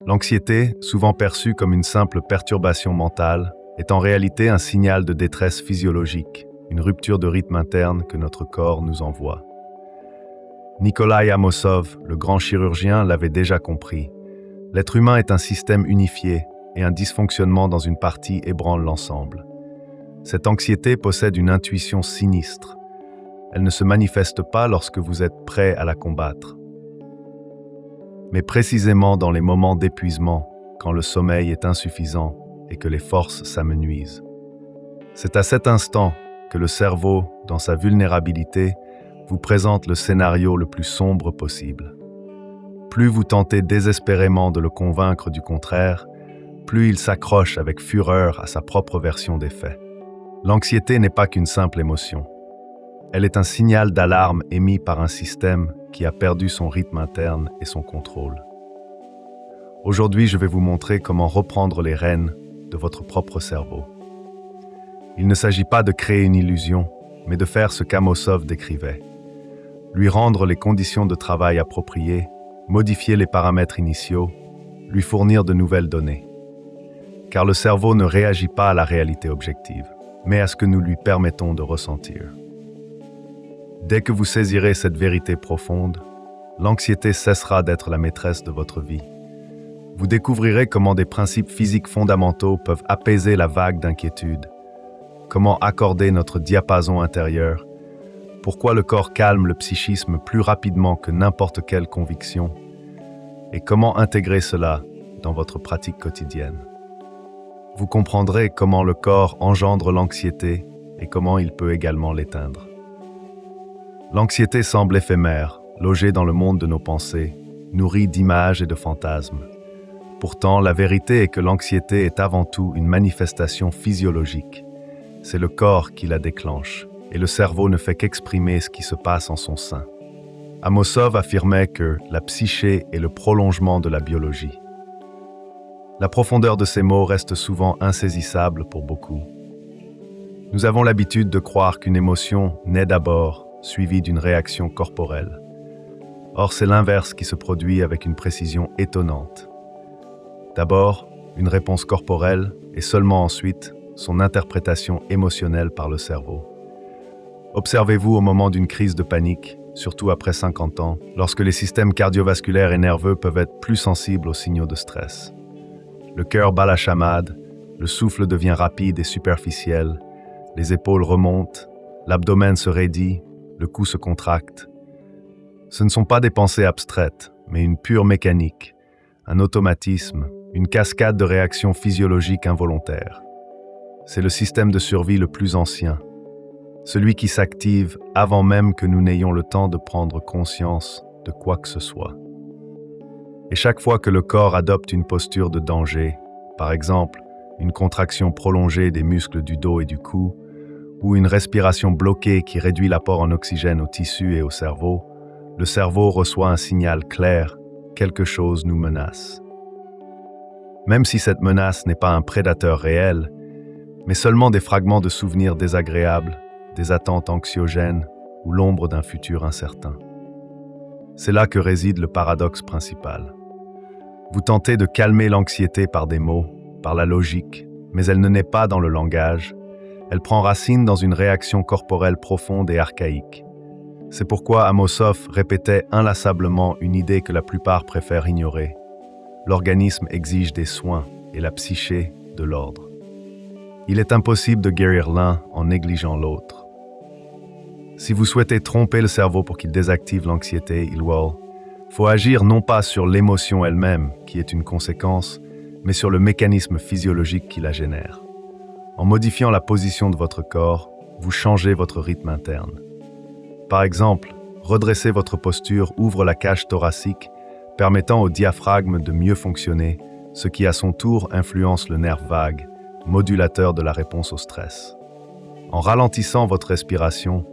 L'anxiété, souvent perçue comme une simple perturbation mentale, est en réalité un signal de détresse physiologique, une rupture de rythme interne que notre corps nous envoie. Nikolai Amosov, le grand chirurgien, l'avait déjà compris. L'être humain est un système unifié et un dysfonctionnement dans une partie ébranle l'ensemble. Cette anxiété possède une intuition sinistre. Elle ne se manifeste pas lorsque vous êtes prêt à la combattre, mais précisément dans les moments d'épuisement, quand le sommeil est insuffisant et que les forces s'amenuisent. C'est à cet instant que le cerveau, dans sa vulnérabilité, vous présente le scénario le plus sombre possible. Plus vous tentez désespérément de le convaincre du contraire, plus il s'accroche avec fureur à sa propre version des faits. L'anxiété n'est pas qu'une simple émotion. Elle est un signal d'alarme émis par un système qui a perdu son rythme interne et son contrôle. Aujourd'hui, je vais vous montrer comment reprendre les rênes de votre propre cerveau. Il ne s'agit pas de créer une illusion, mais de faire ce qu'Amosov décrivait. Lui rendre les conditions de travail appropriées, modifier les paramètres initiaux, lui fournir de nouvelles données. Car le cerveau ne réagit pas à la réalité objective, mais à ce que nous lui permettons de ressentir. Dès que vous saisirez cette vérité profonde, l'anxiété cessera d'être la maîtresse de votre vie. Vous découvrirez comment des principes physiques fondamentaux peuvent apaiser la vague d'inquiétude, comment accorder notre diapason intérieur, pourquoi le corps calme le psychisme plus rapidement que n'importe quelle conviction, et comment intégrer cela dans votre pratique quotidienne. Vous comprendrez comment le corps engendre l'anxiété et comment il peut également l'éteindre. L'anxiété semble éphémère, logée dans le monde de nos pensées, nourrie d'images et de fantasmes. Pourtant, la vérité est que l'anxiété est avant tout une manifestation physiologique. C'est le corps qui la déclenche, et le cerveau ne fait qu'exprimer ce qui se passe en son sein. Amosov affirmait que la psyché est le prolongement de la biologie. La profondeur de ces mots reste souvent insaisissable pour beaucoup. Nous avons l'habitude de croire qu'une émotion naît d'abord, suivie d'une réaction corporelle. Or, c'est l'inverse qui se produit avec une précision étonnante. D'abord, une réponse corporelle et seulement ensuite, son interprétation émotionnelle par le cerveau. Observez-vous au moment d'une crise de panique, surtout après 50 ans, lorsque les systèmes cardiovasculaires et nerveux peuvent être plus sensibles aux signaux de stress. Le cœur bat la chamade, le souffle devient rapide et superficiel, les épaules remontent, l'abdomen se raidit, le cou se contracte. Ce ne sont pas des pensées abstraites, mais une pure mécanique, un automatisme, une cascade de réactions physiologiques involontaires. C'est le système de survie le plus ancien, celui qui s'active avant même que nous n'ayons le temps de prendre conscience de quoi que ce soit. Et chaque fois que le corps adopte une posture de danger, par exemple une contraction prolongée des muscles du dos et du cou, ou une respiration bloquée qui réduit l'apport en oxygène aux tissus et au cerveau, le cerveau reçoit un signal clair, quelque chose nous menace. Même si cette menace n'est pas un prédateur réel, mais seulement des fragments de souvenirs désagréables, des attentes anxiogènes ou l'ombre d'un futur incertain. C'est là que réside le paradoxe principal. Vous tentez de calmer l'anxiété par des mots, par la logique, mais elle ne naît pas dans le langage. Elle prend racine dans une réaction corporelle profonde et archaïque. C'est pourquoi Amosov répétait inlassablement une idée que la plupart préfèrent ignorer. L'organisme exige des soins et la psyché de l'ordre. Il est impossible de guérir l'un en négligeant l'autre. Si vous souhaitez tromper le cerveau pour qu'il désactive l'anxiété, il faut agir non pas sur l'émotion elle-même, qui est une conséquence, mais sur le mécanisme physiologique qui la génère. En modifiant la position de votre corps, vous changez votre rythme interne. Par exemple, redresser votre posture ouvre la cage thoracique, permettant au diaphragme de mieux fonctionner, ce qui à son tour influence le nerf vague, modulateur de la réponse au stress. En ralentissant votre respiration,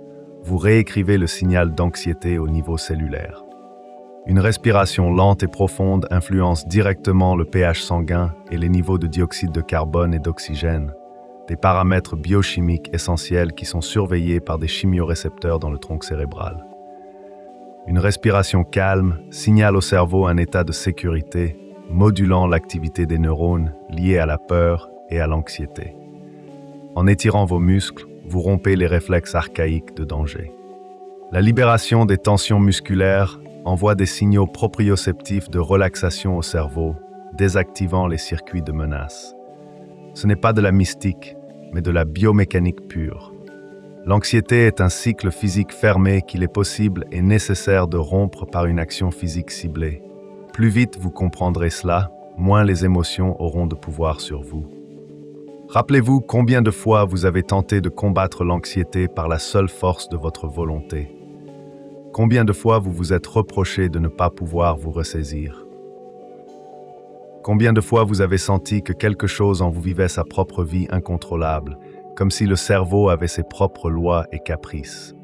vous réécrivez le signal d'anxiété au niveau cellulaire. Une respiration lente et profonde influence directement le pH sanguin et les niveaux de dioxyde de carbone et d'oxygène, des paramètres biochimiques essentiels qui sont surveillés par des chimiorécepteurs dans le tronc cérébral. Une respiration calme signale au cerveau un état de sécurité modulant l'activité des neurones liés à la peur et à l'anxiété. En étirant vos muscles, vous rompez les réflexes archaïques de danger. La libération des tensions musculaires envoie des signaux proprioceptifs de relaxation au cerveau, désactivant les circuits de menace. Ce n'est pas de la mystique, mais de la biomécanique pure. L'anxiété est un cycle physique fermé qu'il est possible et nécessaire de rompre par une action physique ciblée. Plus vite vous comprendrez cela, moins les émotions auront de pouvoir sur vous. Rappelez-vous combien de fois vous avez tenté de combattre l'anxiété par la seule force de votre volonté. Combien de fois vous vous êtes reproché de ne pas pouvoir vous ressaisir. Combien de fois vous avez senti que quelque chose en vous vivait sa propre vie incontrôlable, comme si le cerveau avait ses propres lois et caprices.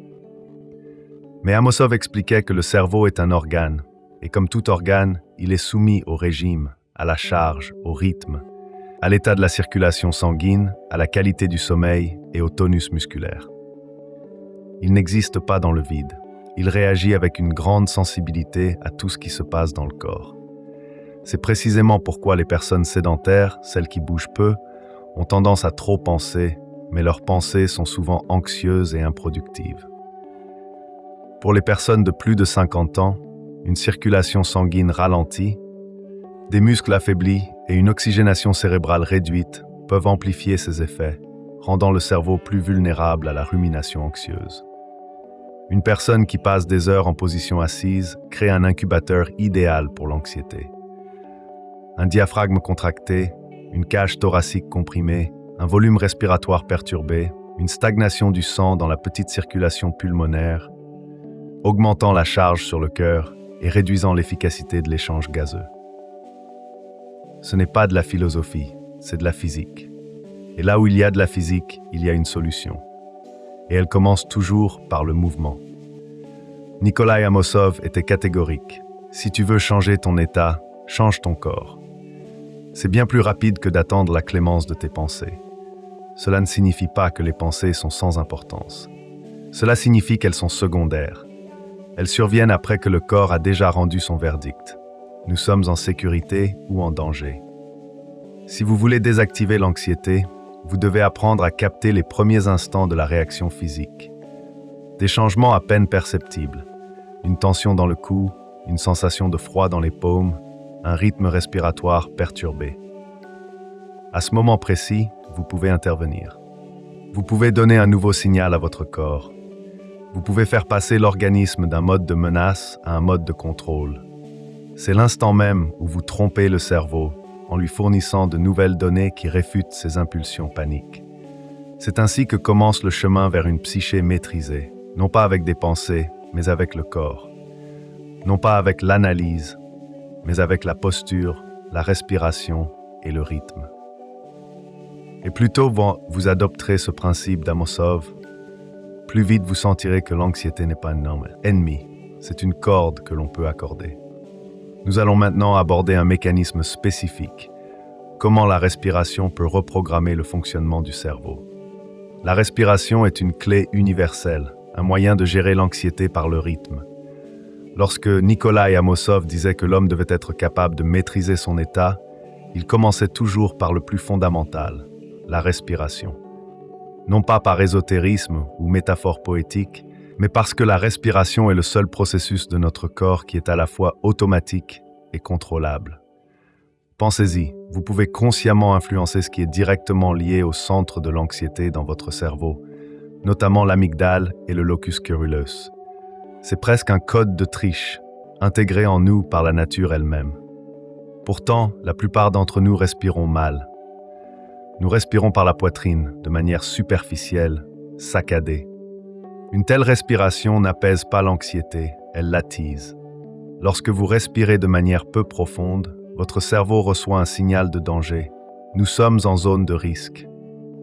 Mais Amosov expliquait que le cerveau est un organe, et comme tout organe, il est soumis au régime, à la charge, au rythme, à l'état de la circulation sanguine, à la qualité du sommeil et au tonus musculaire. Il n'existe pas dans le vide. Il réagit avec une grande sensibilité à tout ce qui se passe dans le corps. C'est précisément pourquoi les personnes sédentaires, celles qui bougent peu, ont tendance à trop penser, mais leurs pensées sont souvent anxieuses et improductives. Pour les personnes de plus de 50 ans, une circulation sanguine ralentie, des muscles affaiblis et une oxygénation cérébrale réduite peuvent amplifier ces effets, rendant le cerveau plus vulnérable à la rumination anxieuse. Une personne qui passe des heures en position assise crée un incubateur idéal pour l'anxiété. Un diaphragme contracté, une cage thoracique comprimée, un volume respiratoire perturbé, une stagnation du sang dans la petite circulation pulmonaire, augmentant la charge sur le cœur et réduisant l'efficacité de l'échange gazeux. Ce n'est pas de la philosophie, c'est de la physique. Et là où il y a de la physique, il y a une solution. Et elle commence toujours par le mouvement. Nikolai Amosov était catégorique. Si tu veux changer ton état, change ton corps. C'est bien plus rapide que d'attendre la clémence de tes pensées. Cela ne signifie pas que les pensées sont sans importance. Cela signifie qu'elles sont secondaires. Elles surviennent après que le corps a déjà rendu son verdict. Nous sommes en sécurité ou en danger. Si vous voulez désactiver l'anxiété, vous devez apprendre à capter les premiers instants de la réaction physique. Des changements à peine perceptibles, une tension dans le cou, une sensation de froid dans les paumes, un rythme respiratoire perturbé. À ce moment précis, vous pouvez intervenir. Vous pouvez donner un nouveau signal à votre corps. Vous pouvez faire passer l'organisme d'un mode de menace à un mode de contrôle. C'est l'instant même où vous trompez le cerveau en lui fournissant de nouvelles données qui réfutent ses impulsions paniques. C'est ainsi que commence le chemin vers une psyché maîtrisée, non pas avec des pensées, mais avec le corps. Non pas avec l'analyse, mais avec la posture, la respiration et le rythme. Et plus tôt vous adopterez ce principe d'Amosov, plus vite vous sentirez que l'anxiété n'est pas un ennemi, c'est une corde que l'on peut accorder. Nous allons maintenant aborder un mécanisme spécifique, comment la respiration peut reprogrammer le fonctionnement du cerveau. La respiration est une clé universelle, un moyen de gérer l'anxiété par le rythme. Lorsque Nikolai Amosov disait que l'homme devait être capable de maîtriser son état, il commençait toujours par le plus fondamental, la respiration. Non pas par ésotérisme ou métaphore poétique, mais parce que la respiration est le seul processus de notre corps qui est à la fois automatique et contrôlable. Pensez-y, vous pouvez consciemment influencer ce qui est directement lié au centre de l'anxiété dans votre cerveau, notamment l'amygdale et le locus coeruleus. C'est presque un code de triche, intégré en nous par la nature elle-même. Pourtant, la plupart d'entre nous respirons mal. Nous respirons par la poitrine, de manière superficielle, saccadée. Une telle respiration n'apaise pas l'anxiété, elle l'attise. Lorsque vous respirez de manière peu profonde, votre cerveau reçoit un signal de danger. Nous sommes en zone de risque.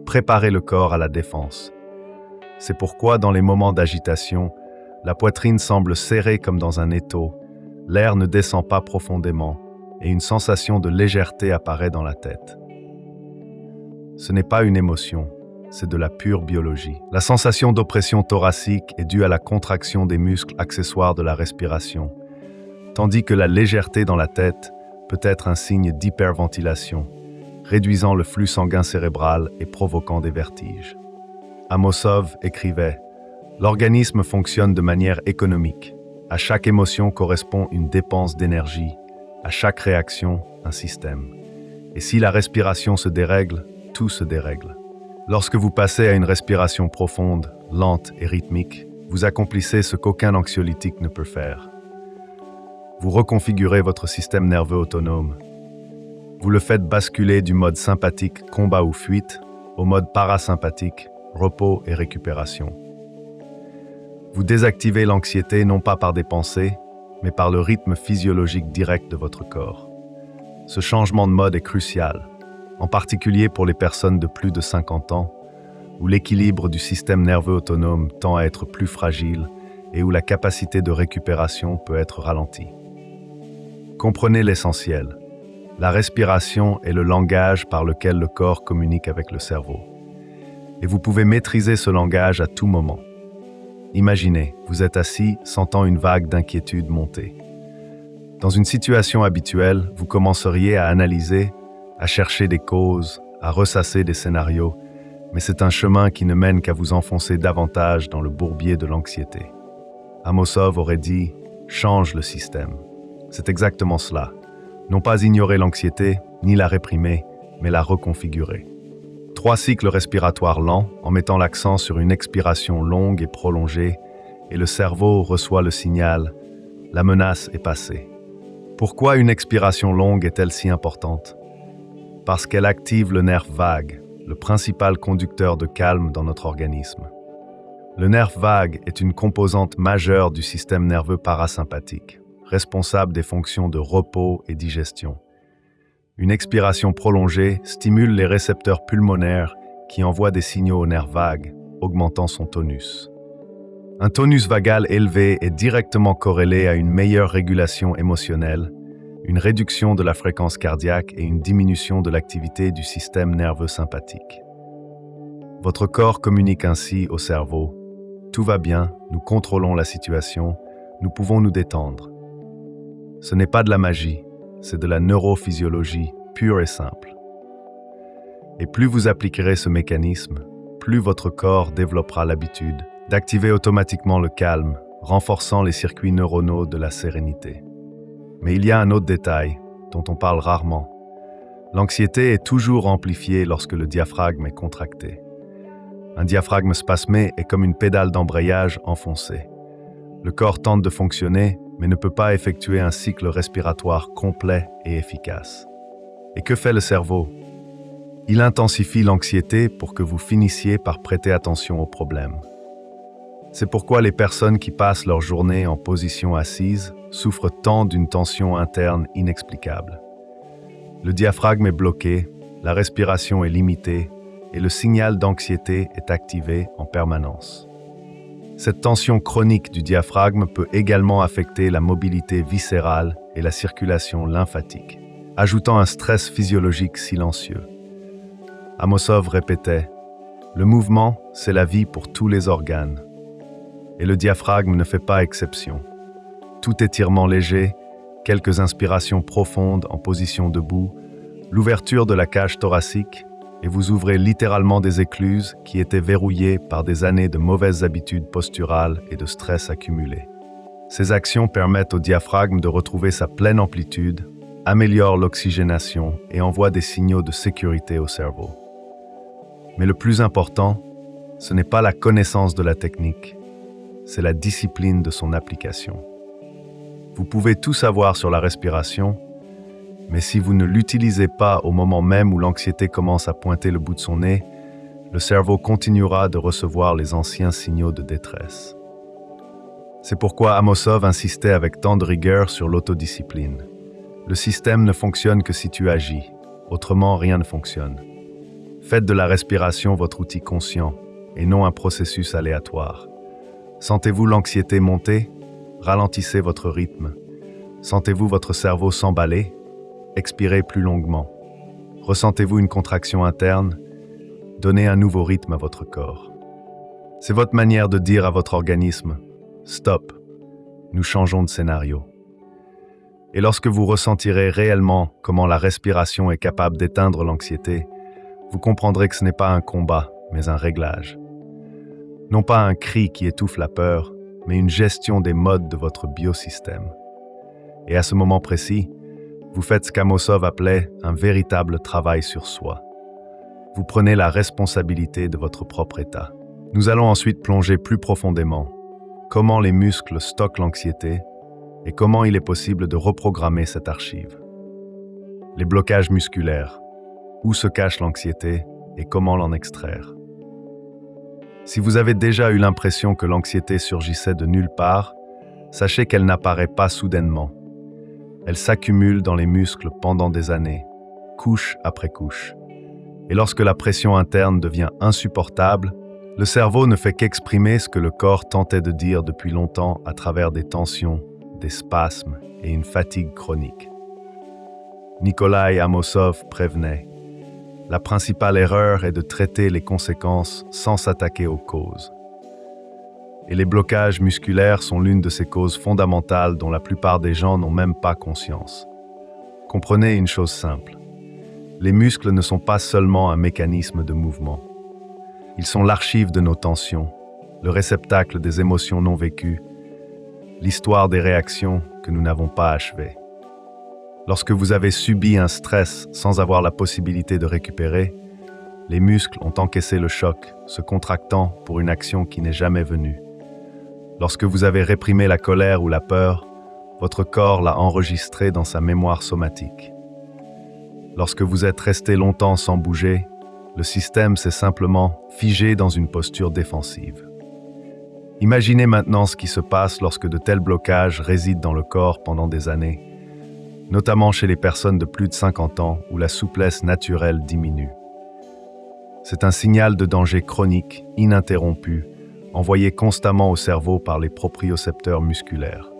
Préparez le corps à la défense. C'est pourquoi, dans les moments d'agitation, la poitrine semble serrée comme dans un étau, l'air ne descend pas profondément et une sensation de légèreté apparaît dans la tête. Ce n'est pas une émotion. C'est de la pure biologie. La sensation d'oppression thoracique est due à la contraction des muscles accessoires de la respiration, tandis que la légèreté dans la tête peut être un signe d'hyperventilation, réduisant le flux sanguin cérébral et provoquant des vertiges. Amosov écrivait « L'organisme fonctionne de manière économique. À chaque émotion correspond une dépense d'énergie, à chaque réaction, un système. Et si la respiration se dérègle, tout se dérègle. Lorsque vous passez à une respiration profonde, lente et rythmique, vous accomplissez ce qu'aucun anxiolytique ne peut faire. Vous reconfigurez votre système nerveux autonome. Vous le faites basculer du mode sympathique combat ou fuite au mode parasympathique repos et récupération. Vous désactivez l'anxiété non pas par des pensées, mais par le rythme physiologique direct de votre corps. Ce changement de mode est crucial, en particulier pour les personnes de plus de 50 ans, où l'équilibre du système nerveux autonome tend à être plus fragile et où la capacité de récupération peut être ralentie. Comprenez l'essentiel. La respiration est le langage par lequel le corps communique avec le cerveau. Et vous pouvez maîtriser ce langage à tout moment. Imaginez, vous êtes assis, sentant une vague d'inquiétude monter. Dans une situation habituelle, vous commenceriez à analyser, à chercher des causes, à ressasser des scénarios, mais c'est un chemin qui ne mène qu'à vous enfoncer davantage dans le bourbier de l'anxiété. Amosov aurait dit « change le système ». C'est exactement cela. Non pas ignorer l'anxiété, ni la réprimer, mais la reconfigurer. 3 cycles respiratoires lents en mettant l'accent sur une expiration longue et prolongée, et le cerveau reçoit le signal « la menace est passée ». Pourquoi une expiration longue est-elle si importante? Parce qu'elle active le nerf vague, le principal conducteur de calme dans notre organisme. Le nerf vague est une composante majeure du système nerveux parasympathique, responsable des fonctions de repos et digestion. Une expiration prolongée stimule les récepteurs pulmonaires qui envoient des signaux au nerf vague, augmentant son tonus. Un tonus vagal élevé est directement corrélé à une meilleure régulation émotionnelle, une réduction de la fréquence cardiaque et une diminution de l'activité du système nerveux sympathique. Votre corps communique ainsi au cerveau « Tout va bien, nous contrôlons la situation, nous pouvons nous détendre ». Ce n'est pas de la magie, c'est de la neurophysiologie pure et simple. Et plus vous appliquerez ce mécanisme, plus votre corps développera l'habitude d'activer automatiquement le calme, renforçant les circuits neuronaux de la sérénité. Mais il y a un autre détail dont on parle rarement. L'anxiété est toujours amplifiée lorsque le diaphragme est contracté. Un diaphragme spasmé est comme une pédale d'embrayage enfoncée. Le corps tente de fonctionner, mais ne peut pas effectuer un cycle respiratoire complet et efficace. Et que fait le cerveau? Il intensifie l'anxiété pour que vous finissiez par prêter attention aux problèmes. C'est pourquoi les personnes qui passent leur journée en position assise souffrent tant d'une tension interne inexplicable. Le diaphragme est bloqué, la respiration est limitée et le signal d'anxiété est activé en permanence. Cette tension chronique du diaphragme peut également affecter la mobilité viscérale et la circulation lymphatique, ajoutant un stress physiologique silencieux. Amosov répétait « Le mouvement, c'est la vie pour tous les organes. » Et le diaphragme ne fait pas exception. Tout étirement léger, quelques inspirations profondes en position debout, l'ouverture de la cage thoracique, et vous ouvrez littéralement des écluses qui étaient verrouillées par des années de mauvaises habitudes posturales et de stress accumulé. Ces actions permettent au diaphragme de retrouver sa pleine amplitude, améliorent l'oxygénation et envoient des signaux de sécurité au cerveau. Mais le plus important, ce n'est pas la connaissance de la technique, c'est la discipline de son application. Vous pouvez tout savoir sur la respiration, mais si vous ne l'utilisez pas au moment même où l'anxiété commence à pointer le bout de son nez, le cerveau continuera de recevoir les anciens signaux de détresse. C'est pourquoi Amosov insistait avec tant de rigueur sur l'autodiscipline. Le système ne fonctionne que si tu agis, autrement rien ne fonctionne. Faites de la respiration votre outil conscient et non un processus aléatoire. Sentez-vous l'anxiété monter? Ralentissez votre rythme. Sentez-vous votre cerveau s'emballer? Expirez plus longuement. Ressentez-vous une contraction interne? Donnez un nouveau rythme à votre corps. C'est votre manière de dire à votre organisme « Stop, nous changeons de scénario ». Et lorsque vous ressentirez réellement comment la respiration est capable d'éteindre l'anxiété, vous comprendrez que ce n'est pas un combat, mais un réglage. Non pas un cri qui étouffe la peur, mais une gestion des modes de votre biosystème. Et à ce moment précis, vous faites ce qu'Amosov appelait un véritable travail sur soi. Vous prenez la responsabilité de votre propre état. Nous allons ensuite plonger plus profondément. Comment les muscles stockent l'anxiété et comment il est possible de reprogrammer cette archive. Les blocages musculaires. Où se cache l'anxiété et comment l'en extraire. Si vous avez déjà eu l'impression que l'anxiété surgissait de nulle part, sachez qu'elle n'apparaît pas soudainement. Elle s'accumule dans les muscles pendant des années, couche après couche. Et lorsque la pression interne devient insupportable, le cerveau ne fait qu'exprimer ce que le corps tentait de dire depuis longtemps à travers des tensions, des spasmes et une fatigue chronique. Nikolai Amosov prévenait. La principale erreur est de traiter les conséquences sans s'attaquer aux causes. Et les blocages musculaires sont l'une de ces causes fondamentales dont la plupart des gens n'ont même pas conscience. Comprenez une chose simple. Les muscles ne sont pas seulement un mécanisme de mouvement. Ils sont l'archive de nos tensions, le réceptacle des émotions non vécues, l'histoire des réactions que nous n'avons pas achevées. Lorsque vous avez subi un stress sans avoir la possibilité de récupérer, les muscles ont encaissé le choc, se contractant pour une action qui n'est jamais venue. Lorsque vous avez réprimé la colère ou la peur, votre corps l'a enregistré dans sa mémoire somatique. Lorsque vous êtes resté longtemps sans bouger, le système s'est simplement figé dans une posture défensive. Imaginez maintenant ce qui se passe lorsque de tels blocages résident dans le corps pendant des années, notamment chez les personnes de plus de 50 ans où la souplesse naturelle diminue. C'est un signal de danger chronique, ininterrompu, envoyé constamment au cerveau par les propriocepteurs musculaires.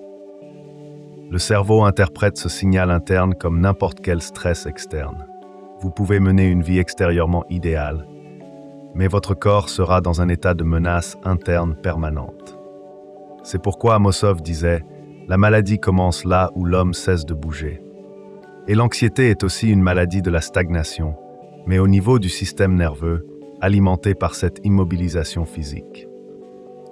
Le cerveau interprète ce signal interne comme n'importe quel stress externe. Vous pouvez mener une vie extérieurement idéale, mais votre corps sera dans un état de menace interne permanente. C'est pourquoi Amosov disait « La maladie commence là où l'homme cesse de bouger ». Et l'anxiété est aussi une maladie de la stagnation, mais au niveau du système nerveux, alimenté par cette immobilisation physique.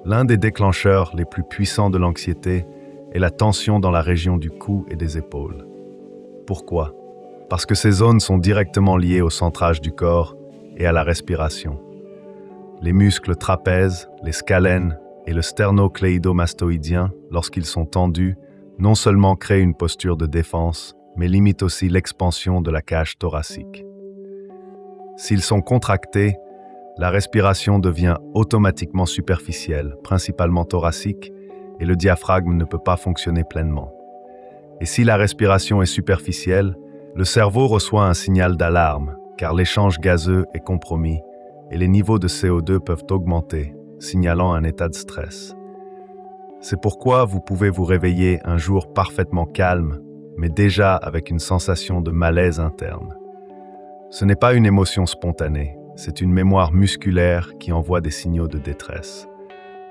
L'un des déclencheurs les plus puissants de l'anxiété est la tension dans la région du cou et des épaules. Pourquoi ? Parce que ces zones sont directement liées au centrage du corps et à la respiration. Les muscles trapèzes, les scalènes et le sternocléidomastoïdien, lorsqu'ils sont tendus, non seulement créent une posture de défense, mais limitent aussi l'expansion de la cage thoracique. S'ils sont contractés, la respiration devient automatiquement superficielle, principalement thoracique, et le diaphragme ne peut pas fonctionner pleinement. Et si la respiration est superficielle, le cerveau reçoit un signal d'alarme, car l'échange gazeux est compromis et les niveaux de CO2 peuvent augmenter, signalant un état de stress. C'est pourquoi vous pouvez vous réveiller un jour parfaitement calme, mais déjà avec une sensation de malaise interne. Ce n'est pas une émotion spontanée, c'est une mémoire musculaire qui envoie des signaux de détresse.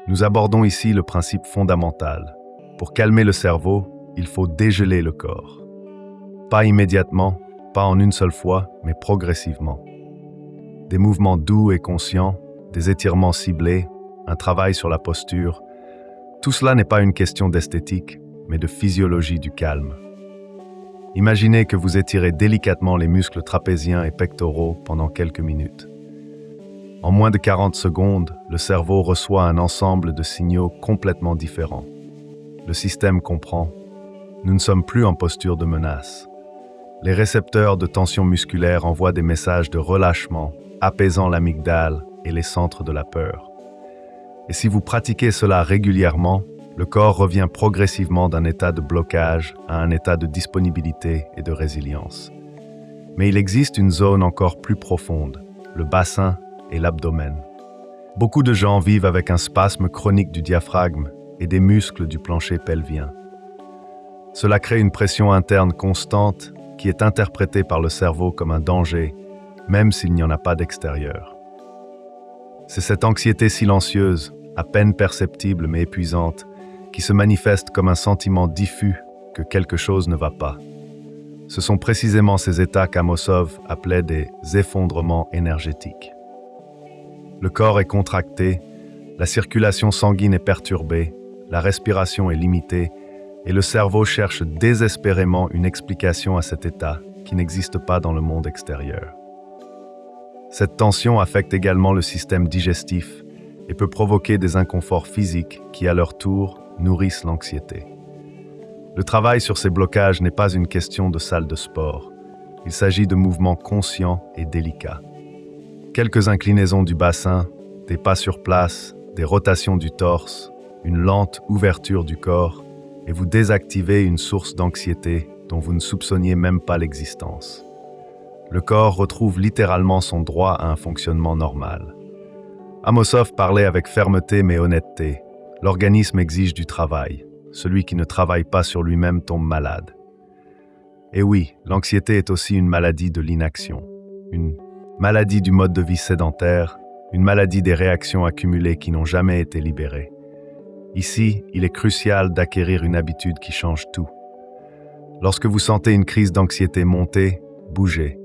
Nous abordons ici le principe fondamental. Pour calmer le cerveau, il faut dégeler le corps. Pas immédiatement, pas en une seule fois, mais progressivement. Des mouvements doux et conscients, des étirements ciblés, un travail sur la posture, tout cela n'est pas une question d'esthétique, mais de physiologie du calme. Imaginez que vous étirez délicatement les muscles trapéziens et pectoraux pendant quelques minutes. En moins de 40 secondes, le cerveau reçoit un ensemble de signaux complètement différents. Le système comprend. Nous ne sommes plus en posture de menace. Les récepteurs de tension musculaire envoient des messages de relâchement, apaisant l'amygdale et les centres de la peur. Et si vous pratiquez cela régulièrement, le corps revient progressivement d'un état de blocage à un état de disponibilité et de résilience. Mais il existe une zone encore plus profonde, le bassin et l'abdomen. Beaucoup de gens vivent avec un spasme chronique du diaphragme et des muscles du plancher pelvien. Cela crée une pression interne constante qui est interprétée par le cerveau comme un danger, même s'il n'y en a pas d'extérieur. C'est cette anxiété silencieuse, à peine perceptible mais épuisante, qui se manifeste comme un sentiment diffus que quelque chose ne va pas. Ce sont précisément ces états qu'Amosov appelait des effondrements énergétiques. Le corps est contracté, la circulation sanguine est perturbée, la respiration est limitée et le cerveau cherche désespérément une explication à cet état qui n'existe pas dans le monde extérieur. Cette tension affecte également le système digestif et peut provoquer des inconforts physiques qui, à leur tour, nourrissent l'anxiété. Le travail sur ces blocages n'est pas une question de salle de sport. Il s'agit de mouvements conscients et délicats. Quelques inclinaisons du bassin, des pas sur place, des rotations du torse, une lente ouverture du corps, et vous désactivez une source d'anxiété dont vous ne soupçonniez même pas l'existence. Le corps retrouve littéralement son droit à un fonctionnement normal. Amosov parlait avec fermeté mais honnêteté. L'organisme exige du travail. Celui qui ne travaille pas sur lui-même tombe malade. Et oui, l'anxiété est aussi une maladie de l'inaction. Une maladie du mode de vie sédentaire, une maladie des réactions accumulées qui n'ont jamais été libérées. Ici, il est crucial d'acquérir une habitude qui change tout. Lorsque vous sentez une crise d'anxiété monter, bougez.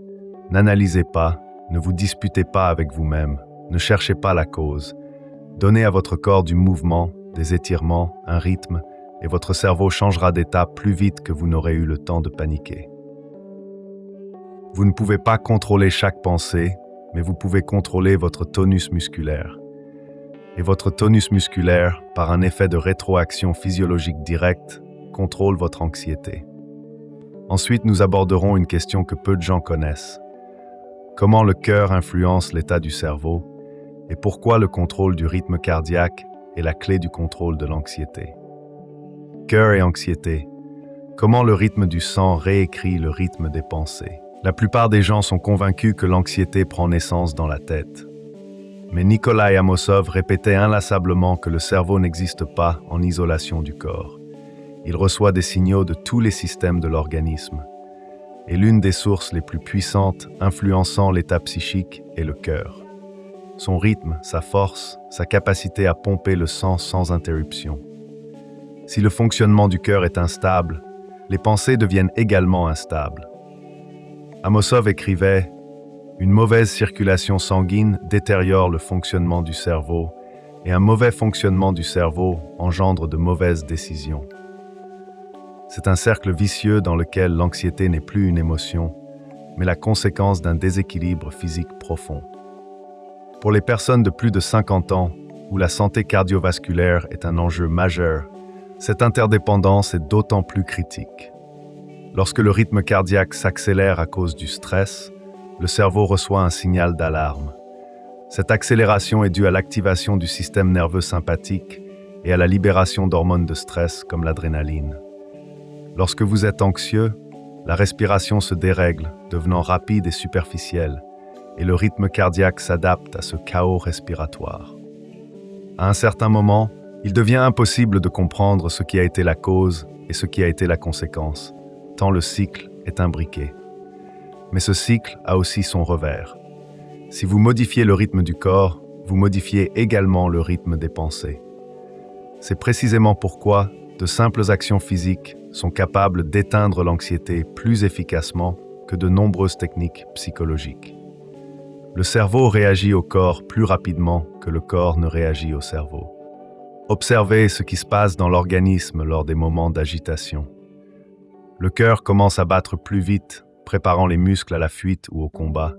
N'analysez pas, ne vous disputez pas avec vous-même, ne cherchez pas la cause. Donnez à votre corps du mouvement, des étirements, un rythme, et votre cerveau changera d'état plus vite que vous n'aurez eu le temps de paniquer. Vous ne pouvez pas contrôler chaque pensée, mais vous pouvez contrôler votre tonus musculaire. Et votre tonus musculaire, par un effet de rétroaction physiologique directe, contrôle votre anxiété. Ensuite, nous aborderons une question que peu de gens connaissent. Comment le cœur influence l'état du cerveau et pourquoi le contrôle du rythme cardiaque est la clé du contrôle de l'anxiété. Cœur et anxiété. Comment le rythme du sang réécrit le rythme des pensées? La plupart des gens sont convaincus que l'anxiété prend naissance dans la tête. Mais Nikolai Amosov répétait inlassablement que le cerveau n'existe pas en isolation du corps. Il reçoit des signaux de tous les systèmes de l'organisme. Et l'une des sources les plus puissantes influençant l'état psychique est le cœur. Son rythme, sa force, sa capacité à pomper le sang sans interruption. Si le fonctionnement du cœur est instable, les pensées deviennent également instables. Amosov écrivait « Une mauvaise circulation sanguine détériore le fonctionnement du cerveau et un mauvais fonctionnement du cerveau engendre de mauvaises décisions. » C'est un cercle vicieux dans lequel l'anxiété n'est plus une émotion, mais la conséquence d'un déséquilibre physique profond. Pour les personnes de plus de 50 ans, où la santé cardiovasculaire est un enjeu majeur, cette interdépendance est d'autant plus critique. Lorsque le rythme cardiaque s'accélère à cause du stress, le cerveau reçoit un signal d'alarme. Cette accélération est due à l'activation du système nerveux sympathique et à la libération d'hormones de stress comme l'adrénaline. Lorsque vous êtes anxieux, la respiration se dérègle, devenant rapide et superficielle, et le rythme cardiaque s'adapte à ce chaos respiratoire. À un certain moment, il devient impossible de comprendre ce qui a été la cause et ce qui a été la conséquence, tant le cycle est imbriqué. Mais ce cycle a aussi son revers. Si vous modifiez le rythme du corps, vous modifiez également le rythme des pensées. C'est précisément pourquoi de simples actions physiques sont capables d'éteindre l'anxiété plus efficacement que de nombreuses techniques psychologiques. Le cerveau réagit au corps plus rapidement que le corps ne réagit au cerveau. Observez ce qui se passe dans l'organisme lors des moments d'agitation. Le cœur commence à battre plus vite, préparant les muscles à la fuite ou au combat.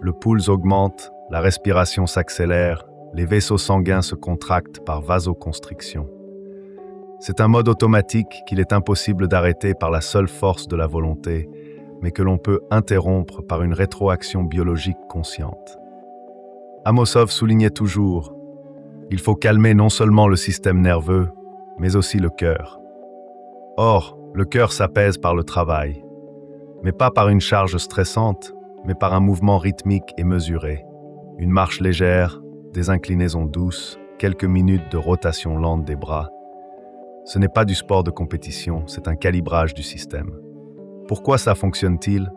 Le pouls augmente, la respiration s'accélère, les vaisseaux sanguins se contractent par vasoconstriction. C'est un mode automatique qu'il est impossible d'arrêter par la seule force de la volonté, mais que l'on peut interrompre par une rétroaction biologique consciente. Amosov soulignait toujours « Il faut calmer non seulement le système nerveux, mais aussi le cœur. » Or, le cœur s'apaise par le travail, mais pas par une charge stressante, mais par un mouvement rythmique et mesuré. Une marche légère, des inclinaisons douces, quelques minutes de rotation lente des bras. Ce n'est pas du sport de compétition, c'est un calibrage du système. Pourquoi ça fonctionne-t-il?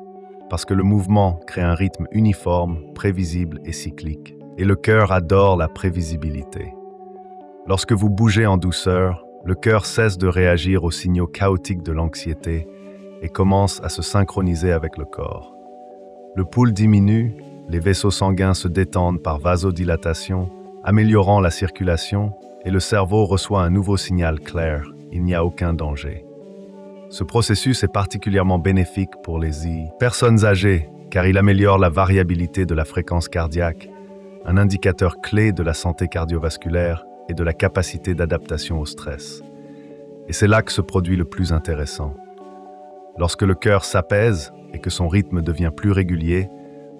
Parce que le mouvement crée un rythme uniforme, prévisible et cyclique. Et le cœur adore la prévisibilité. Lorsque vous bougez en douceur, le cœur cesse de réagir aux signaux chaotiques de l'anxiété et commence à se synchroniser avec le corps. Le pouls diminue, les vaisseaux sanguins se détendent par vasodilatation, améliorant la circulation, et le cerveau reçoit un nouveau signal clair, il n'y a aucun danger. Ce processus est particulièrement bénéfique pour les personnes âgées, car il améliore la variabilité de la fréquence cardiaque, un indicateur clé de la santé cardiovasculaire et de la capacité d'adaptation au stress. Et c'est là que se produit le plus intéressant. Lorsque le cœur s'apaise et que son rythme devient plus régulier,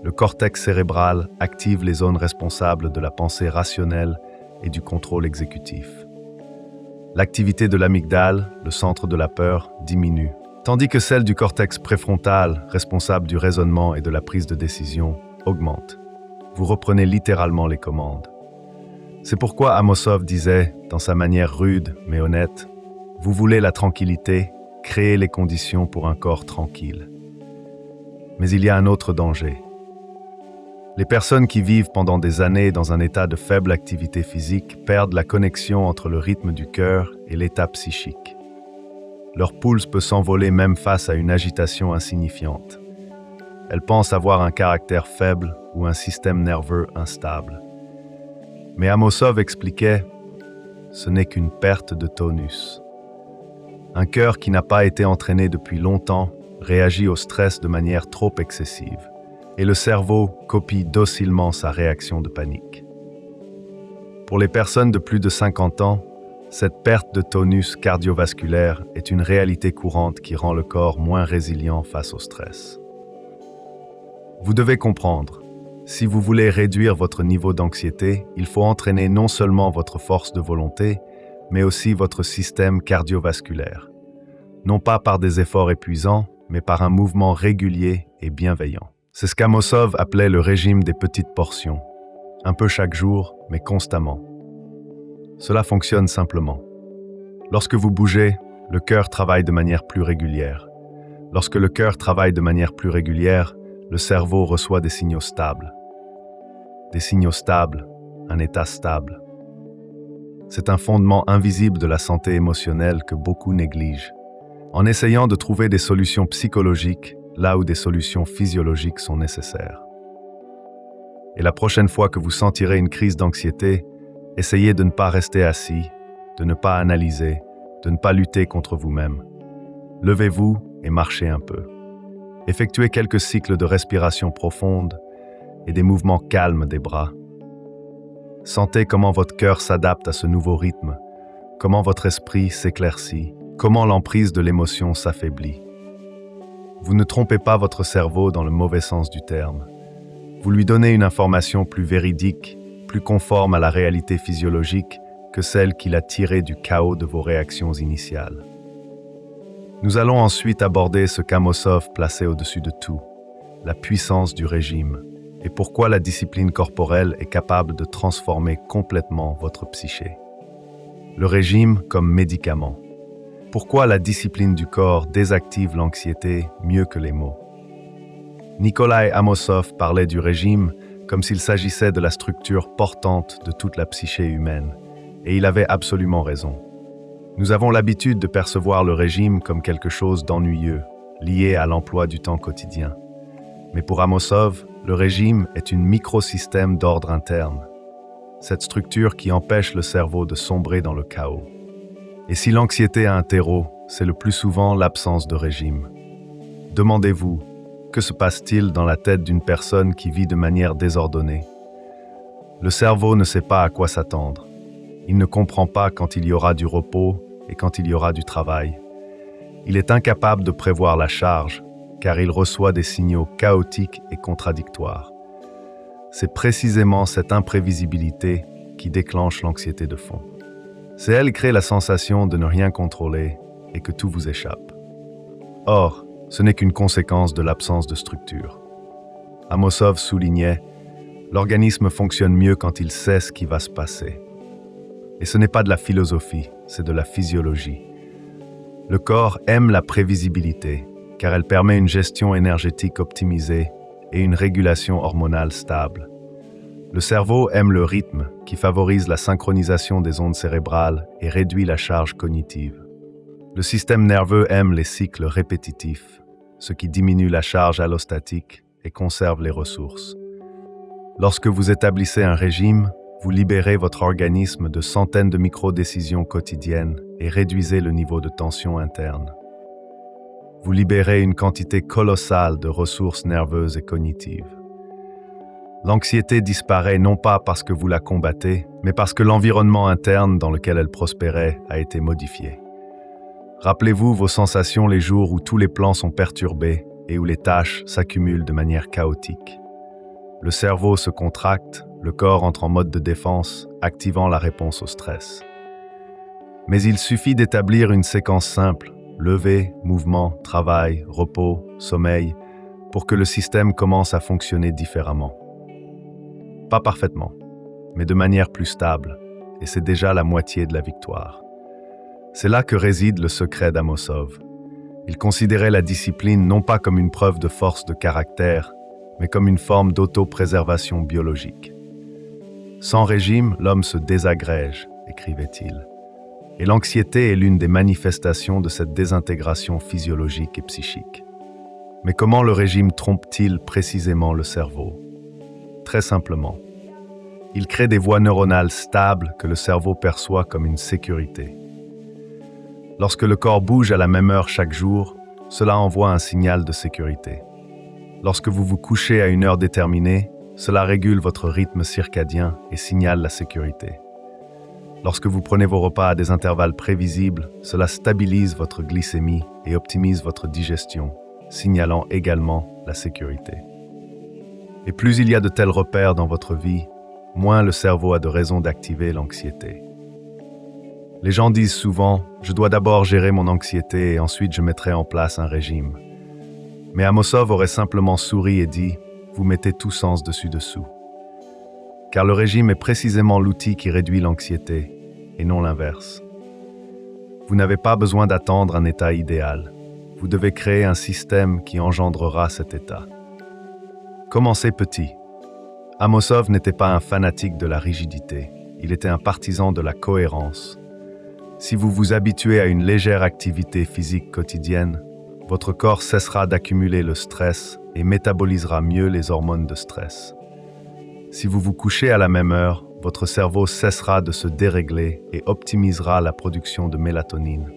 le cortex cérébral active les zones responsables de la pensée rationnelle et du contrôle exécutif. L'activité de l'amygdale, le centre de la peur, diminue, tandis que celle du cortex préfrontal, responsable du raisonnement et de la prise de décision, augmente. Vous reprenez littéralement les commandes. C'est pourquoi Amosov disait, dans sa manière rude mais honnête, « Vous voulez la tranquillité, créez les conditions pour un corps tranquille. » Mais il y a un autre danger. Les personnes qui vivent pendant des années dans un état de faible activité physique perdent la connexion entre le rythme du cœur et l'état psychique. Leur pouls peut s'envoler même face à une agitation insignifiante. Elles pensent avoir un caractère faible ou un système nerveux instable. Mais Amosov expliquait « Ce n'est qu'une perte de tonus. » Un cœur qui n'a pas été entraîné depuis longtemps réagit au stress de manière trop excessive. Et le cerveau copie docilement sa réaction de panique. Pour les personnes de plus de 50 ans, cette perte de tonus cardiovasculaire est une réalité courante qui rend le corps moins résilient face au stress. Vous devez comprendre, si vous voulez réduire votre niveau d'anxiété, il faut entraîner non seulement votre force de volonté, mais aussi votre système cardiovasculaire. Non pas par des efforts épuisants, mais par un mouvement régulier et bienveillant. C'est ce qu'Amosov appelait le régime des petites portions. Un peu chaque jour, mais constamment. Cela fonctionne simplement. Lorsque vous bougez, le cœur travaille de manière plus régulière. Lorsque le cœur travaille de manière plus régulière, le cerveau reçoit des signaux stables. Des signaux stables, un état stable. C'est un fondement invisible de la santé émotionnelle que beaucoup négligent. En essayant de trouver des solutions psychologiques, là où des solutions physiologiques sont nécessaires. Et la prochaine fois que vous sentirez une crise d'anxiété, essayez de ne pas rester assis, de ne pas analyser, de ne pas lutter contre vous-même. Levez-vous et marchez un peu. Effectuez quelques cycles de respiration profonde et des mouvements calmes des bras. Sentez comment votre cœur s'adapte à ce nouveau rythme, comment votre esprit s'éclaircit, comment l'emprise de l'émotion s'affaiblit. Vous ne trompez pas votre cerveau dans le mauvais sens du terme. Vous lui donnez une information plus véridique, plus conforme à la réalité physiologique que celle qu'il a tirée du chaos de vos réactions initiales. Nous allons ensuite aborder ce qu'Amosov plaçait au-dessus de tout, la puissance du régime, et pourquoi la discipline corporelle est capable de transformer complètement votre psyché. Le régime comme médicament. Pourquoi la discipline du corps désactive l'anxiété mieux que les mots? Nikolai Amosov parlait du régime comme s'il s'agissait de la structure portante de toute la psyché humaine, et il avait absolument raison. Nous avons l'habitude de percevoir le régime comme quelque chose d'ennuyeux, lié à l'emploi du temps quotidien. Mais pour Amosov, le régime est une microsystème d'ordre interne, cette structure qui empêche le cerveau de sombrer dans le chaos. Et si l'anxiété a un terreau, c'est le plus souvent l'absence de régime. Demandez-vous, que se passe-t-il dans la tête d'une personne qui vit de manière désordonnée? Le cerveau ne sait pas à quoi s'attendre. Il ne comprend pas quand il y aura du repos et quand il y aura du travail. Il est incapable de prévoir la charge, car il reçoit des signaux chaotiques et contradictoires. C'est précisément cette imprévisibilité qui déclenche l'anxiété de fond. C'est elle qui crée la sensation de ne rien contrôler et que tout vous échappe. Or, ce n'est qu'une conséquence de l'absence de structure. Amosov soulignait « L'organisme fonctionne mieux quand il sait ce qui va se passer. » Et ce n'est pas de la philosophie, c'est de la physiologie. Le corps aime la prévisibilité, car elle permet une gestion énergétique optimisée et une régulation hormonale stable. Le cerveau aime le rythme qui favorise la synchronisation des ondes cérébrales et réduit la charge cognitive. Le système nerveux aime les cycles répétitifs, ce qui diminue la charge allostatique et conserve les ressources. Lorsque vous établissez un régime, vous libérez votre organisme de centaines de micro-décisions quotidiennes et réduisez le niveau de tension interne. Vous libérez une quantité colossale de ressources nerveuses et cognitives. L'anxiété disparaît non pas parce que vous la combattez, mais parce que l'environnement interne dans lequel elle prospérait a été modifié. Rappelez-vous vos sensations les jours où tous les plans sont perturbés et où les tâches s'accumulent de manière chaotique. Le cerveau se contracte, le corps entre en mode de défense, activant la réponse au stress. Mais il suffit d'établir une séquence simple, lever, mouvement, travail, repos, sommeil, pour que le système commence à fonctionner différemment. Pas parfaitement, mais de manière plus stable, et c'est déjà la moitié de la victoire. C'est là que réside le secret d'Amosov. Il considérait la discipline non pas comme une preuve de force de caractère, mais comme une forme d'auto-préservation biologique. Sans régime, l'homme se désagrège, écrivait-il. Et l'anxiété est l'une des manifestations de cette désintégration physiologique et psychique. Mais comment le régime trompe-t-il précisément le cerveau ? Très simplement. Il crée des voies neuronales stables que le cerveau perçoit comme une sécurité. Lorsque le corps bouge à la même heure chaque jour, cela envoie un signal de sécurité. Lorsque vous vous couchez à une heure déterminée, cela régule votre rythme circadien et signale la sécurité. Lorsque vous prenez vos repas à des intervalles prévisibles, cela stabilise votre glycémie et optimise votre digestion, signalant également la sécurité. Et plus il y a de tels repères dans votre vie, moins le cerveau a de raisons d'activer l'anxiété. Les gens disent souvent « je dois d'abord gérer mon anxiété et ensuite je mettrai en place un régime ». Mais Amosov aurait simplement souri et dit « vous mettez tout sens dessus-dessous ». Car le régime est précisément l'outil qui réduit l'anxiété, et non l'inverse. Vous n'avez pas besoin d'attendre un état idéal. Vous devez créer un système qui engendrera cet état. Commencez petit. Amosov n'était pas un fanatique de la rigidité, il était un partisan de la cohérence. Si vous vous habituez à une légère activité physique quotidienne, votre corps cessera d'accumuler le stress et métabolisera mieux les hormones de stress. Si vous vous couchez à la même heure, votre cerveau cessera de se dérégler et optimisera la production de mélatonine.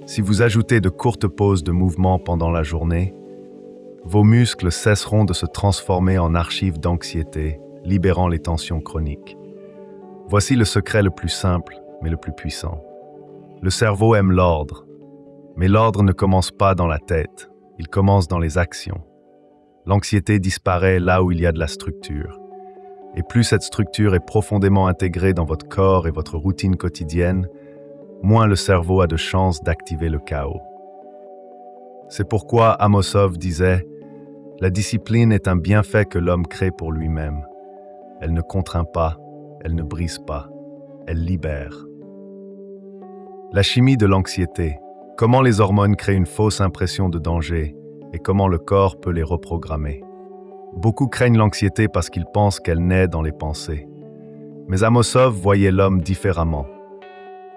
Si vous ajoutez de courtes pauses de mouvement pendant la journée, vos muscles cesseront de se transformer en archives d'anxiété, libérant les tensions chroniques. Voici le secret le plus simple, mais le plus puissant. Le cerveau aime l'ordre, mais l'ordre ne commence pas dans la tête, il commence dans les actions. L'anxiété disparaît là où il y a de la structure. Et plus cette structure est profondément intégrée dans votre corps et votre routine quotidienne, moins le cerveau a de chances d'activer le chaos. C'est pourquoi Amosov disait « La discipline est un bienfait que l'homme crée pour lui-même. Elle ne contraint pas, elle ne brise pas, elle libère. » La chimie de l'anxiété, comment les hormones créent une fausse impression de danger et comment le corps peut les reprogrammer. Beaucoup craignent l'anxiété parce qu'ils pensent qu'elle naît dans les pensées. Mais Amosov voyait l'homme différemment.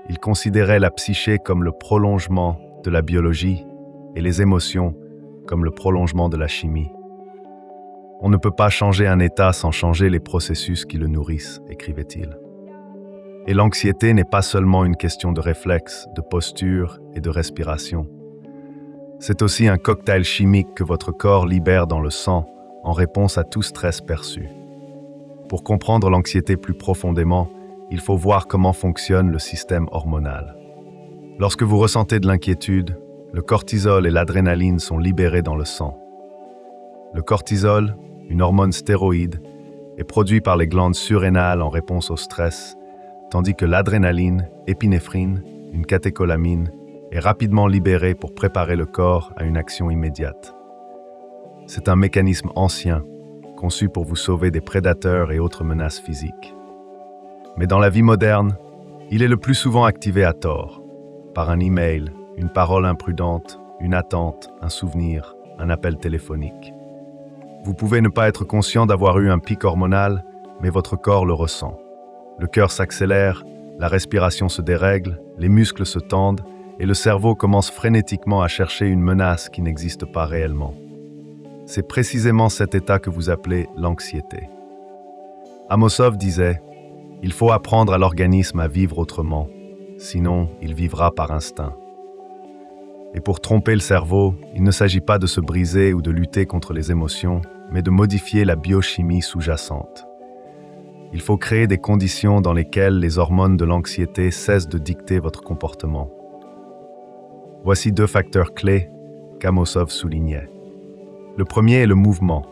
Il considérait la psyché comme le prolongement de la biologie et les émotions comme le prolongement de la chimie. On ne peut pas changer un état sans changer les processus qui le nourrissent, écrivait-il. Et l'anxiété n'est pas seulement une question de réflexe, de posture et de respiration. C'est aussi un cocktail chimique que votre corps libère dans le sang en réponse à tout stress perçu. Pour comprendre l'anxiété plus profondément, il faut voir comment fonctionne le système hormonal. Lorsque vous ressentez de l'inquiétude, le cortisol et l'adrénaline sont libérés dans le sang. Le cortisol, une hormone stéroïde, est produit par les glandes surrénales en réponse au stress, tandis que l'adrénaline, épinéphrine, une catécholamine, est rapidement libérée pour préparer le corps à une action immédiate. C'est un mécanisme ancien, conçu pour vous sauver des prédateurs et autres menaces physiques. Mais dans la vie moderne, il est le plus souvent activé à tort, par un email, une parole imprudente, une attente, un souvenir, un appel téléphonique. Vous pouvez ne pas être conscient d'avoir eu un pic hormonal, mais votre corps le ressent. Le cœur s'accélère, la respiration se dérègle, les muscles se tendent et le cerveau commence frénétiquement à chercher une menace qui n'existe pas réellement. C'est précisément cet état que vous appelez l'anxiété. Amosov disait « Il faut apprendre à l'organisme à vivre autrement, sinon il vivra par instinct. » Et pour tromper le cerveau, il ne s'agit pas de se briser ou de lutter contre les émotions, mais de modifier la biochimie sous-jacente. Il faut créer des conditions dans lesquelles les hormones de l'anxiété cessent de dicter votre comportement. Voici 2 facteurs clés qu'Amosov soulignait. Le premier est le mouvement.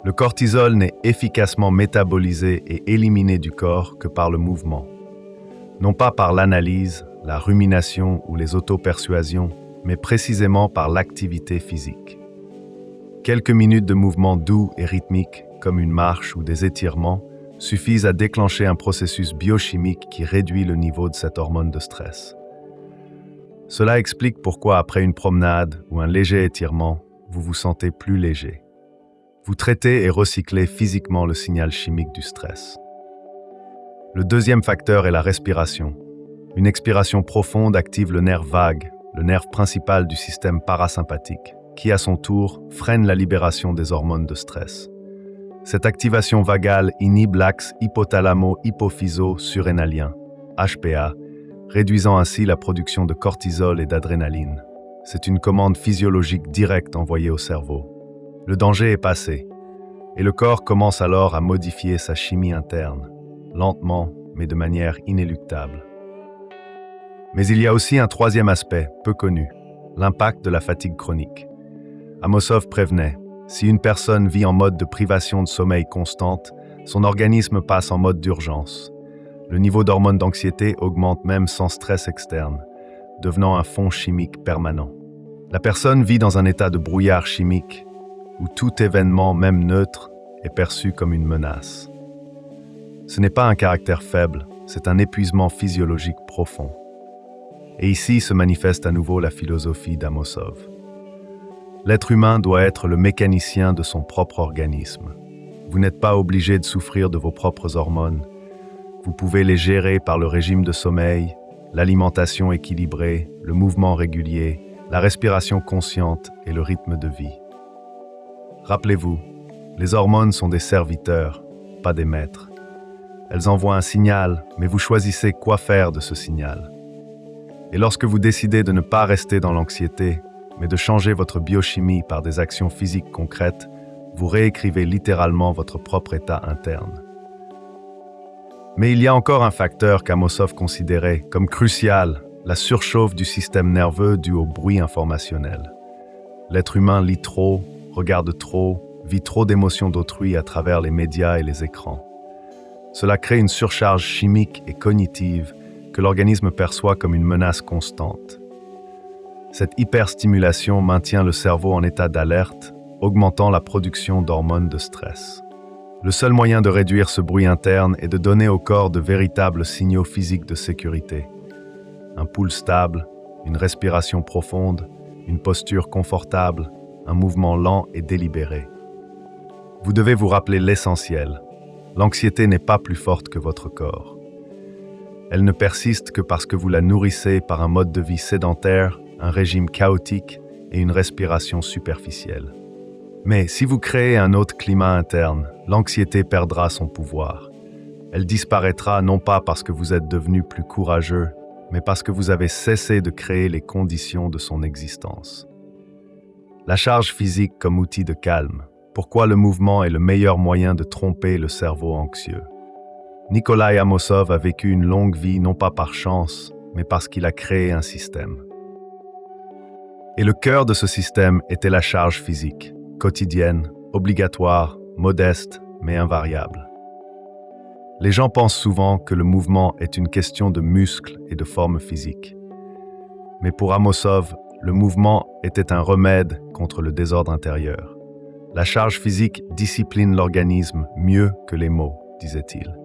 Le cortisol n'est efficacement métabolisé et éliminé du corps que par le mouvement. Non pas par l'analyse, la rumination ou les autopersuasions, mais précisément par l'activité physique. Quelques minutes de mouvement doux et rythmique, comme une marche ou des étirements, suffisent à déclencher un processus biochimique qui réduit le niveau de cette hormone de stress. Cela explique pourquoi après une promenade ou un léger étirement, vous vous sentez plus léger. Vous traitez et recyclez physiquement le signal chimique du stress. Le deuxième facteur est la respiration. Une expiration profonde active le nerf vague, le nerf principal du système parasympathique, qui à son tour freine la libération des hormones de stress. Cette activation vagale inhibe l'axe hypothalamo-hypophyso-surrénalien, HPA, réduisant ainsi la production de cortisol et d'adrénaline. C'est une commande physiologique directe envoyée au cerveau. Le danger est passé, et le corps commence alors à modifier sa chimie interne, lentement mais de manière inéluctable. Mais il y a aussi un troisième aspect, peu connu, l'impact de la fatigue chronique. Amosov prévenait, si une personne vit en mode de privation de sommeil constante, son organisme passe en mode d'urgence. Le niveau d'hormones d'anxiété augmente même sans stress externe, devenant un fond chimique permanent. La personne vit dans un état de brouillard chimique, où tout événement, même neutre, est perçu comme une menace. Ce n'est pas un caractère faible, c'est un épuisement physiologique profond. Et ici se manifeste à nouveau la philosophie d'Amosov. L'être humain doit être le mécanicien de son propre organisme. Vous n'êtes pas obligé de souffrir de vos propres hormones. Vous pouvez les gérer par le régime de sommeil, l'alimentation équilibrée, le mouvement régulier, la respiration consciente et le rythme de vie. Rappelez-vous, les hormones sont des serviteurs, pas des maîtres. Elles envoient un signal, mais vous choisissez quoi faire de ce signal. Et lorsque vous décidez de ne pas rester dans l'anxiété, mais de changer votre biochimie par des actions physiques concrètes, vous réécrivez littéralement votre propre état interne. Mais il y a encore un facteur qu'Amosov considérait comme crucial, la surchauffe du système nerveux due au bruit informationnel. L'être humain lit trop, regarde trop, vit trop d'émotions d'autrui à travers les médias et les écrans. Cela crée une surcharge chimique et cognitive que l'organisme perçoit comme une menace constante. Cette hyperstimulation maintient le cerveau en état d'alerte, augmentant la production d'hormones de stress. Le seul moyen de réduire ce bruit interne est de donner au corps de véritables signaux physiques de sécurité. Un pouls stable, une respiration profonde, une posture confortable, un mouvement lent et délibéré. Vous devez vous rappeler l'essentiel. L'anxiété n'est pas plus forte que votre corps. Elle ne persiste que parce que vous la nourrissez par un mode de vie sédentaire, un régime chaotique et une respiration superficielle. Mais si vous créez un autre climat interne, l'anxiété perdra son pouvoir. Elle disparaîtra non pas parce que vous êtes devenu plus courageux, mais parce que vous avez cessé de créer les conditions de son existence. La charge physique comme outil de calme. Pourquoi le mouvement est le meilleur moyen de tromper le cerveau anxieux? Nikolai Amosov a vécu une longue vie non pas par chance, mais parce qu'il a créé un système. Et le cœur de ce système était la charge physique, quotidienne, obligatoire, modeste, mais invariable. Les gens pensent souvent que le mouvement est une question de muscles et de forme physique. Mais pour Amosov, le mouvement était un remède contre le désordre intérieur. La charge physique discipline l'organisme mieux que les mots, disait-il.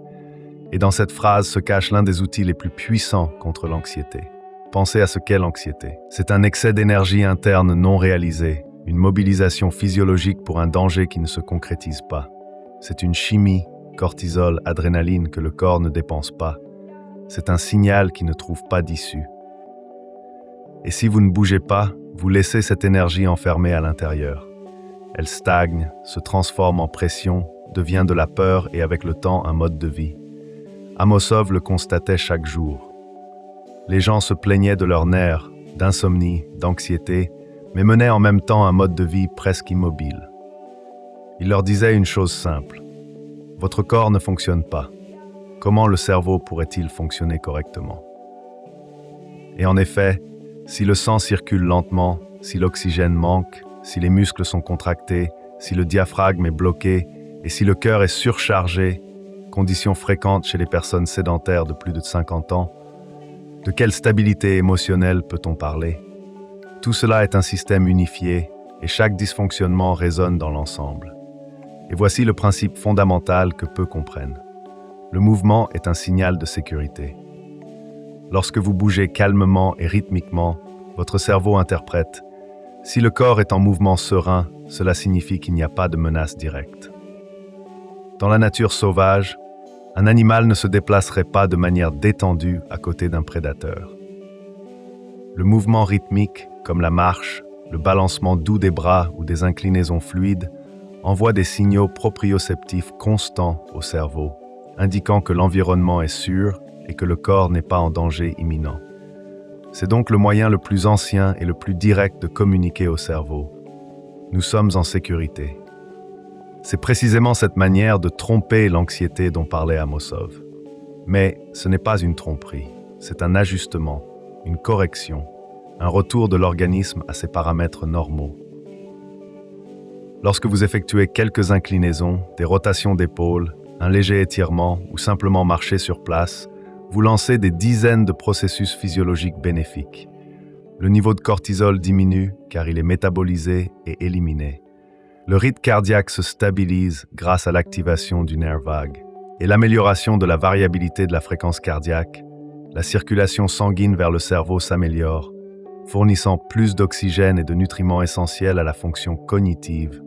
Et dans cette phrase se cache l'un des outils les plus puissants contre l'anxiété. Pensez à ce qu'est l'anxiété. C'est un excès d'énergie interne non réalisé, une mobilisation physiologique pour un danger qui ne se concrétise pas. C'est une chimie cortisol, adrénaline que le corps ne dépense pas. C'est un signal qui ne trouve pas d'issue. Et si vous ne bougez pas, vous laissez cette énergie enfermée à l'intérieur. Elle stagne, se transforme en pression, devient de la peur et avec le temps un mode de vie. Amosov le constatait chaque jour. Les gens se plaignaient de leurs nerfs, d'insomnie, d'anxiété, mais menaient en même temps un mode de vie presque immobile. Il leur disait une chose simple. Votre corps ne fonctionne pas. Comment le cerveau pourrait-il fonctionner correctement? Et en effet, si le sang circule lentement, si l'oxygène manque, si les muscles sont contractés, si le diaphragme est bloqué et si le cœur est surchargé, conditions fréquentes chez les personnes sédentaires de plus de 50 ans, de quelle stabilité émotionnelle peut-on parler? Tout cela est un système unifié et chaque dysfonctionnement résonne dans l'ensemble. Et voici le principe fondamental que peu comprennent. Le mouvement est un signal de sécurité. Lorsque vous bougez calmement et rythmiquement, votre cerveau interprète « Si le corps est en mouvement serein, cela signifie qu'il n'y a pas de menace directe. » Dans la nature sauvage, un animal ne se déplacerait pas de manière détendue à côté d'un prédateur. Le mouvement rythmique, comme la marche, le balancement doux des bras ou des inclinaisons fluides, envoie des signaux proprioceptifs constants au cerveau, indiquant que l'environnement est sûr et que le corps n'est pas en danger imminent. C'est donc le moyen le plus ancien et le plus direct de communiquer au cerveau. Nous sommes en sécurité. C'est précisément cette manière de tromper l'anxiété dont parlait Amosov. Mais ce n'est pas une tromperie, c'est un ajustement, une correction, un retour de l'organisme à ses paramètres normaux. Lorsque vous effectuez quelques inclinaisons, des rotations d'épaules, un léger étirement ou simplement marcher sur place, vous lancez des dizaines de processus physiologiques bénéfiques. Le niveau de cortisol diminue car il est métabolisé et éliminé. Le rythme cardiaque se stabilise grâce à l'activation du nerf vague et l'amélioration de la variabilité de la fréquence cardiaque. La circulation sanguine vers le cerveau s'améliore, fournissant plus d'oxygène et de nutriments essentiels à la fonction cognitive.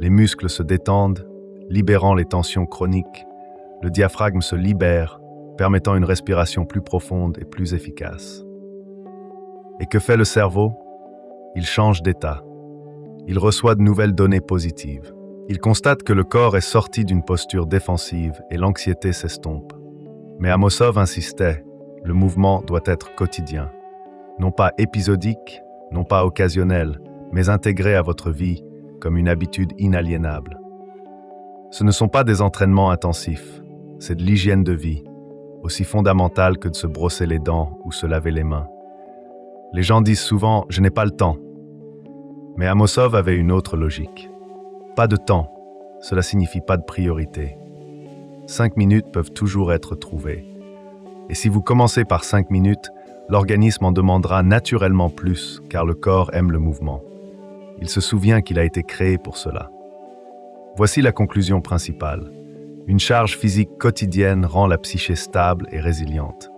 Les muscles se détendent, libérant les tensions chroniques. Le diaphragme se libère, permettant une respiration plus profonde et plus efficace. Et que fait le cerveau? Il change d'état. Il reçoit de nouvelles données positives. Il constate que le corps est sorti d'une posture défensive et l'anxiété s'estompe. Mais Amosov insistait, le mouvement doit être quotidien. Non pas épisodique, non pas occasionnel, mais intégré à votre vie comme une habitude inaliénable. Ce ne sont pas des entraînements intensifs, c'est de l'hygiène de vie, aussi fondamentale que de se brosser les dents ou se laver les mains. Les gens disent souvent « je n'ai pas le temps ». Mais Amosov avait une autre logique. Pas de temps, cela signifie pas de priorité. 5 minutes peuvent toujours être trouvées. Et si vous commencez par 5 minutes, l'organisme en demandera naturellement plus, car le corps aime le mouvement. Il se souvient qu'il a été créé pour cela. Voici la conclusion principale. Une charge physique quotidienne rend la psyché stable et résiliente.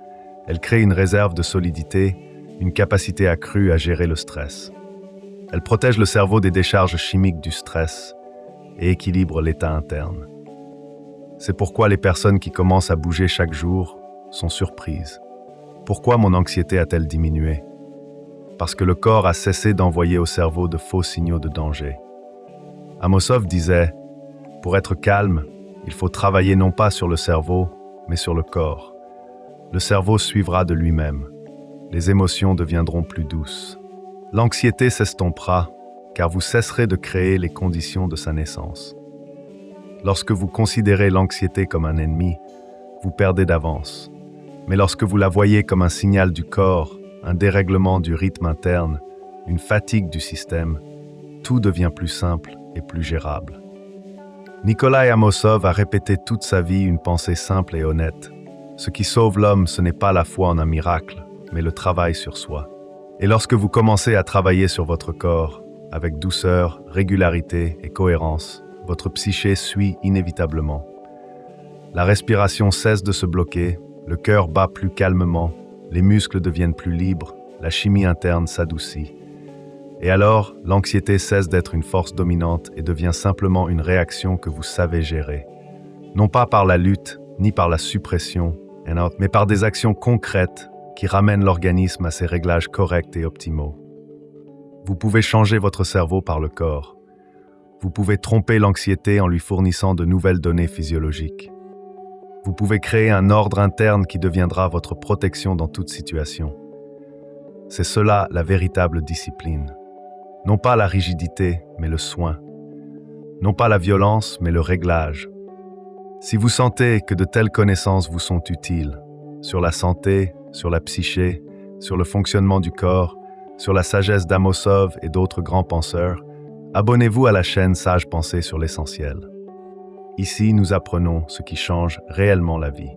Elle crée une réserve de solidité, une capacité accrue à gérer le stress. Elle protège le cerveau des décharges chimiques du stress et équilibre l'état interne. C'est pourquoi les personnes qui commencent à bouger chaque jour sont surprises. Pourquoi mon anxiété a-t-elle diminué? Parce que le corps a cessé d'envoyer au cerveau de faux signaux de danger. Amosov disait, pour être calme, il faut travailler non pas sur le cerveau, mais sur le corps. Le cerveau suivra de lui-même. Les émotions deviendront plus douces. L'anxiété s'estompera, car vous cesserez de créer les conditions de sa naissance. Lorsque vous considérez l'anxiété comme un ennemi, vous perdez d'avance. Mais lorsque vous la voyez comme un signal du corps, un dérèglement du rythme interne, une fatigue du système, tout devient plus simple et plus gérable. Nikolai Amosov a répété toute sa vie une pensée simple et honnête. Ce qui sauve l'homme, ce n'est pas la foi en un miracle, mais le travail sur soi. Et lorsque vous commencez à travailler sur votre corps, avec douceur, régularité et cohérence, votre psyché suit inévitablement. La respiration cesse de se bloquer, le cœur bat plus calmement, les muscles deviennent plus libres, la chimie interne s'adoucit. Et alors, l'anxiété cesse d'être une force dominante et devient simplement une réaction que vous savez gérer. non pas par la lutte, ni par la suppression, mais par des actions concrètes qui ramènent l'organisme à ses réglages corrects et optimaux. Vous pouvez changer votre cerveau par le corps. Vous pouvez tromper l'anxiété en lui fournissant de nouvelles données physiologiques. Vous pouvez créer un ordre interne qui deviendra votre protection dans toute situation. C'est cela la véritable discipline. Non pas la rigidité, mais le soin. Non pas la violence, mais le réglage. Si vous sentez que de telles connaissances vous sont utiles, sur la santé, sur la psyché, sur le fonctionnement du corps, sur la sagesse d'Amosov et d'autres grands penseurs, abonnez-vous à la chaîne Sage Pensée sur l'essentiel. Ici, nous apprenons ce qui change réellement la vie.